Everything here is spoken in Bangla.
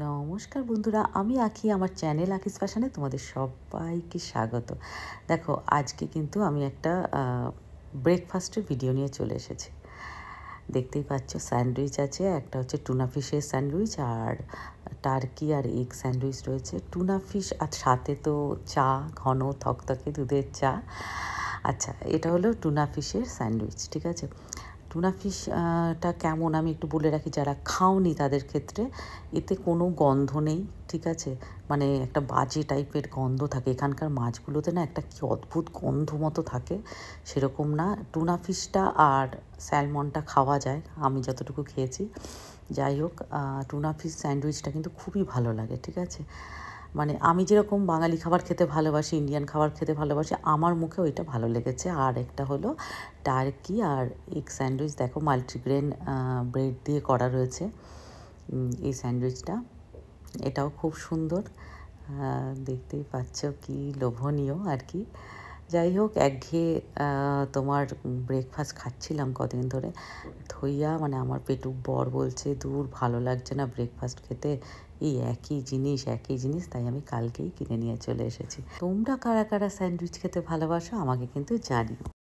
নমস্কার বন্ধুরা, আমি আঁকি, আমার চ্যানেল আঁকিস ফ্যাশনে তোমাদের সবাইকে স্বাগত। দেখো, আজকে কিন্তু আমি একটা ব্রেকফাস্টের ভিডিও নিয়ে চলে এসেছি। দেখতেই পাচ্ছ, স্যান্ডউইচ আছে, একটা হচ্ছে টুনা ফিশের স্যান্ডউইচ আর টার্কি আর এগ স্যান্ডউইচ রয়েছে। টুনা ফিশ আর সাথে তো চা, ঘন থকথকে দুধের চা। আচ্ছা, এটা হলো টুনা ফিশের স্যান্ডউইচ, ঠিক আছে। টুনা ফিশটা কেমন আমি একটু বলে রাখি, যারা খাওনি তাদের ক্ষেত্রে। এতে কোনো গন্ধ নেই, ঠিক আছে। মানে একটা বাজে টাইপের গন্ধ থাকে এখানকার মাছগুলোতে, না একটা কি অদ্ভুত গন্ধ মতো থাকে, সেরকম না। টুনা ফিশটা আর স্যালমনটা খাওয়া যায়, আমি যতটুকু খেয়েছি। যাই হোক, টুনা ফিশ স্যান্ডউইচটা কিন্তু খুবই ভালো লাগে, ঠিক আছে। মানে আমি যেরকম বাঙালি খাবার খেতে ভালোবাসি, ইন্ডিয়ান খাবার খেতে ভালোবাসি, আমার মুখে ওইটা ভালো লেগেছে। আর একটা হলো টার্কি আর এগ স্যান্ডউইচ, দেখো মাল্টিগ্রেন ব্রেড দিয়ে করা রয়েছে এই স্যান্ডউইচটা। এটাও খুব সুন্দর, দেখতেই পাচ্ছ, কি লোভনীয় আর কি। যাই হোক, একঘেয়ে তোমার ব্রেকফাস্ট খাচ্ছিলাম কদিন ধরে, থইয়া মানে আমার পেটুক বর বলছে, দূর ভালো লাগছে না ব্রেকফাস্ট খেতে, এই একই জিনিস, তাই আমি কালকেই কিনে নিয়ে চলে এসেছি। তোমরা কারা কারা স্যান্ডউইচ খেতে ভালোবাসো আমাকে কিন্তু জানিও।